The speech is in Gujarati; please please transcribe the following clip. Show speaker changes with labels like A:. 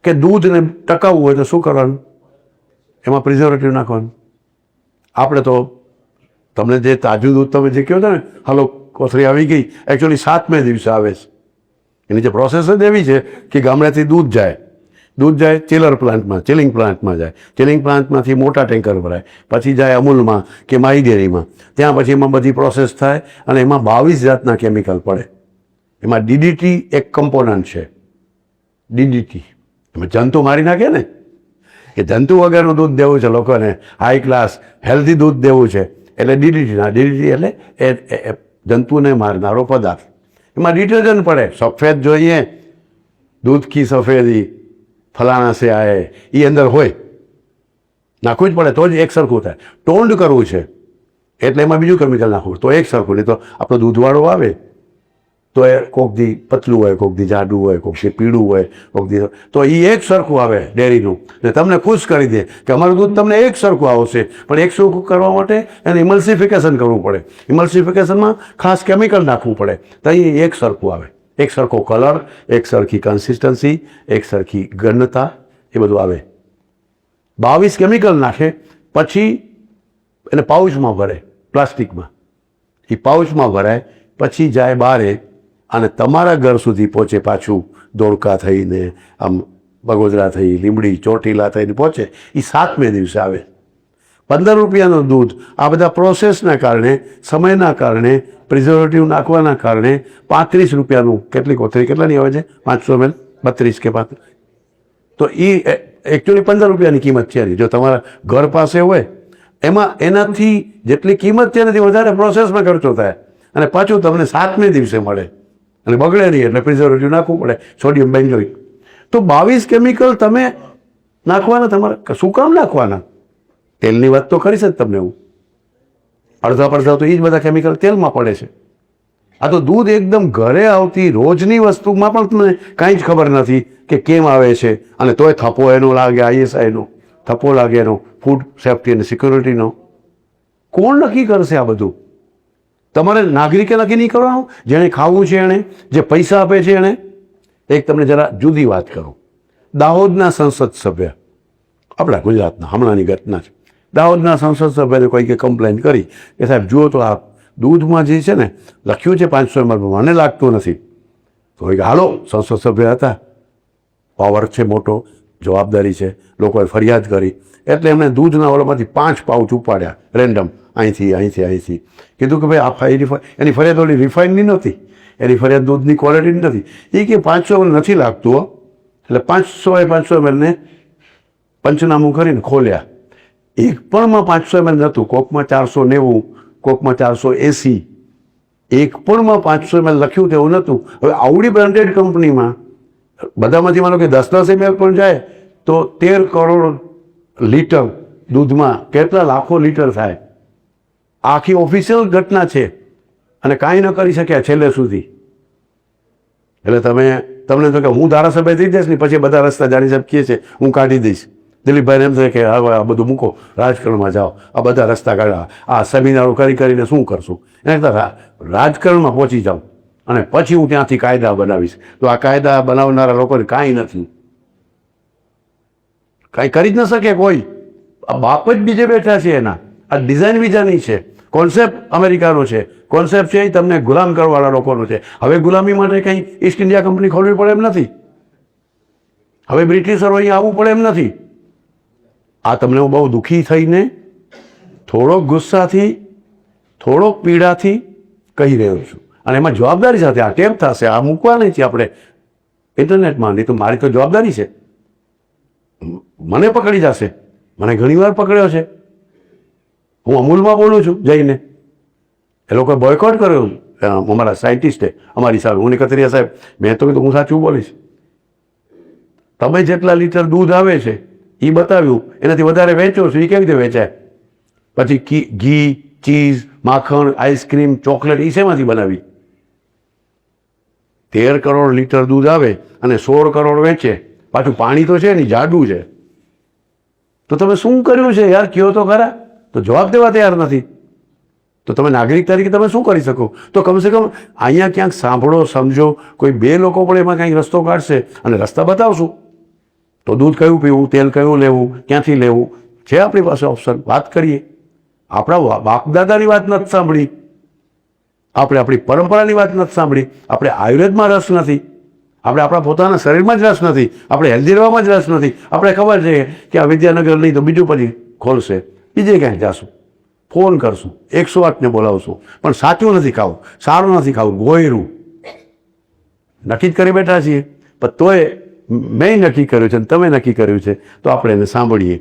A: કે દૂધને ટકાવવું હોય તો શું કરવાનું? એમાં પ્રિઝર્વેટિવ નાખવાનું. આપણે તો તમને જે તાજું દૂધ તમે જે કહો છો ને, હાલો કોથળી આવી ગઈ, એકચ્યુઅલી 7મે દિવસે આવે છે. એની જે પ્રોસેસ જ એવી છે કે ગામડેથી દૂધ જાય ચિલર પ્લાન્ટમાં, ચિલિંગ પ્લાન્ટમાં જાય, ચિલિંગ પ્લાન્ટમાંથી મોટા ટેન્કર ભરાય, પછી જાય અમૂલમાં કે માઈ ડેરીમાં, ત્યાં પછી એમાં બધી પ્રોસેસ થાય અને એમાં 22 જાતના કેમિકલ પડે. એમાં ડીડીટી એક કમ્પોનન્ટ છે. ડીડીટી એમાં જંતુ મારી નાખે ને, કે જંતુ વગરનું દૂધ દેવું છે લોકોને, હાઈ ક્લાસ હેલ્ધી દૂધ દેવું છે, એટલે ડીડીટી એટલે એ જંતુને મારનારો પદાર્થ. એમાં ડિટર્જન્ટ પડે, સફેદ જોઈએ, દૂધ કી સફેદી ફલાણા સે આએ, એ અંદર હોય, નાખવું જ પડે તો જ એક સરખું થાય. ટોન્ડ કરવું છે એટલે એમાં બીજું કેમિકલ નાખવું તો એક સરખું. નહીં તો આપણો દૂધવાળો આવે તો એ કોક દી પતલું હોય, કોક દી જાડું હોય, કોક દી પીળું હોય, કોક દી તો એ એક સરખું આવે ડેરીનું, ને તમને ખુશ કરી દે કે અમારું દૂધ તમને એક સરખું આવશે. પણ એક સરખું કરવા માટે એને ઇમલ્સિફિકેશન કરવું પડે. ઇમલ્સિફિકેશનમાં ખાસ કેમિકલ નાખવું પડે તો એ એક સરખું આવે, એક સરખો કલર, એક સરખી કન્સિસ્ટન્સી, એક સરખી ઘનતા, એ બધું આવે. 22 કેમિકલ નાખે, પછી એને પાઉચમાં ભરે, પ્લાસ્ટિકમાં. એ પાઉચમાં ભરાય, પછી જાય બહારે અને તમારા ઘર સુધી પહોંચે, પાછું ધોળકા થઈને, આમ બગોદરા થઈ, લીંબડી, ચોટીલા થઈને પહોંચે. એ 7મે દિવસે આવે. 15 રૂપિયાનું દૂધ આ બધા પ્રોસેસના કારણે, સમયના કારણે, પ્રિઝર્વેટિવ નાખવાના કારણે 35 રૂપિયાનું, કેટલી કોથળી કેટલાની આવે છે? 500 ml, 32 કે 35. તો એ એકચ્યુઅલી 15 રૂપિયાની કિંમત છે. જો તમારા ઘર પાસે હોય એમાં એનાથી જેટલી કિંમત છે એનાથી વધારે પ્રોસેસમાં ખર્ચો થાય, અને પાછું તમને 7મે દિવસે મળે, અને બગડે નહીં એટલે પ્રિઝર્વેટિવ નાખવું પડે, સોડિયમ બેન્ઝોઇક. તો 22 કેમિકલ તમે નાખવાના, તમારે શું કામ નાખવાના? તેલની વાત તો કરીશ જ તમને હું. અડધા તો એ જ બધા કેમિકલ તેલમાં પડે છે. આ તો દૂધ એકદમ ઘરે આવતી રોજની વસ્તુમાં પણ તમને કાંઈ જ ખબર નથી કે કેમ આવે છે, અને તોય થપ્પો એનો લાગે, ISIનો થપ્પો લાગે, એનો ફૂડ સેફ્ટી અને સિક્યોરિટીનો. કોણ નક્કી કરશે આ બધું? તમારે નાગરિકે નક્કી નહીં કરવાનું, જેણે ખાવું છે એણે, જે પૈસા આપે છે એણે. એક તમને જરા જુદી વાત કરું. દાહોદના સંસદ સભ્ય, આપણા ગુજરાતના, હમણાંની ઘટના છે. દાહોદના સંસદ સભ્યને કોઈકે કમ્પ્લેન કરી કે સાહેબ જુઓ તો આ દૂધમાં જે છે ને લખ્યું છે 500 ml, મને લાગતું નથી. તો કે હાલો, સંસદ સભ્ય હતા, પાવર છે મોટો, જવાબદારી છે, લોકોએ ફરિયાદ કરી એટલે એમણે દૂધના ઓલામાંથી 5 પાઉચ ઉપાડ્યા રેન્ડમ, અહીંથી. કીધું કે ભાઈ આ એની ફરિયાદ ઓલી રિફાઇનની નહોતી, એની ફરિયાદ દૂધની ક્વોલિટીની નથી. એ કે 500 ml નથી લાગતું હો. એટલે 500 ml ને પંચનામું કરીને ખોલ્યા. એક પણમાં 500 ml નહોતું, કોકમાં 490, કોકમાં 480, એક પણમાં 500 ml લખ્યું તેવું નહોતું. હવે આવડી બ્રાન્ડેડ કંપનીમાં બધામાંથી માનો કે 10 ml પણ જાય તો 13 કરોડ લીટર દૂધમાં કેટલા લાખો લીટર થાય. આખી ઓફિશિયલ ઘટના છે, અને કાંઈ ન કરી શક્યા છેલ્લે સુધી. એટલે તમને તો કે હું ધારાસભ્ય થઈ જઈશ ને પછી બધા રસ્તા જાણી સાહેબ કહે છે હું કાઢી દઈશ. દિલીપભાઈને એમ થાય કે હવે આ બધું મૂકો, રાજકારણમાં જાઓ, આ બધા રસ્તા કાઢવા, આ સેમિનારો કરીને શું કરશું? એને રાજકારણમાં પહોંચી જાઉં અને પછી હું ત્યાંથી કાયદા બનાવીશ. તો આ કાયદા બનાવનારા લોકોને કાંઈ નથી, કાંઈ કરી જ ન શકે કોઈ. આ બાપ જ બીજે બેઠા છે એના. આ ડિઝાઇન બીજાની છે, કોન્સેપ્ટ અમેરિકાનો છે, કોન્સેપ્ટ છે એ તમને ગુલામ કરવાવાળા લોકોનો છે. હવે ગુલામી માટે કંઈ ઈસ્ટ ઇન્ડિયા કંપની ખોલવી પડે એમ નથી, હવે બ્રિટિશરો અહીં આવવું પડે એમ નથી. આ તમને હું બહુ દુઃખી થઈને, થોડોક ગુસ્સાથી, થોડોક પીડાથી કહી રહ્યો છું, અને એમાં જવાબદારી સાથે. આ ટેપ થશે, આ મૂકવાની છે આપણે ઇન્ટરનેટમાં, નહીં તો મારી તો જવાબદારી છે. મને પકડી જશે, મને ઘણીવાર પકડ્યો છે. હું અમૂલમાં બોલું છું જઈને, એ લોકોએ બોયકોટ કર્યો અમારા સાયન્ટિસ્ટે અમારી સામે. હું કતરિયા સાહેબ, મેં તો કીધું હું સાચું બોલીશ, તમે જેટલા લીટર દૂધ આવે છે એ બતાવ્યું, એનાથી વધારે વેચો છો, એ કેવી રીતે વેચાય? પછી ઘી, ચીઝ, માખણ, આઈસ્ક્રીમ, ચોકલેટ એ શેમાંથી બનાવી? 13 કરોડ લીટર દૂધ આવે અને 16 કરોડ વેચે, પાછું પાણી તો છે ને જાડું છે. તો તમે શું કર્યું છે યાર, કયો તો ખરા. તો જવાબ દેવા તૈયાર નથી. તો તમે નાગરિક તરીકે તમે શું કરી શકો? તો કમસે કમ અહીંયા ક્યાંક સાંભળો, સમજો, કોઈ 2 લોકો પણ એમાં કંઈક રસ્તો કાઢશે અને રસ્તા બતાવશું. તો દૂધ કયું પીવું, તેલ કયું લેવું, ક્યાંથી લેવું, છે આપણી પાસે ઓપ્શન. વાત કરીએ. આપણા બાપ દાદાની વાત નથી સાંભળી, આપણે આપણી પરંપરાની વાત નથી સાંભળી, આપણે આયુર્વેદમાં રસ નથી, આપણે આપણા પોતાના શરીરમાં જ રસ નથી, આપણે હેલ્ધી રહેવામાં જ રસ નથી. આપણે ખબર છે કે આ વિદ્યાનગર નહીં તો બીજું પછી ખોલશે, બીજે ક્યાંય જશું, ફોન કરશું, 108ને બોલાવશું, પણ સાચું નથી ખાવું, સારું નથી ખાવું, ગોયરું નક્કી જ કરી બેઠા છીએ. પણ તોય મેં નક્કી કર્યું છે અને તમે નક્કી કર્યું છે, તો આપણે એને સાંભળીએ.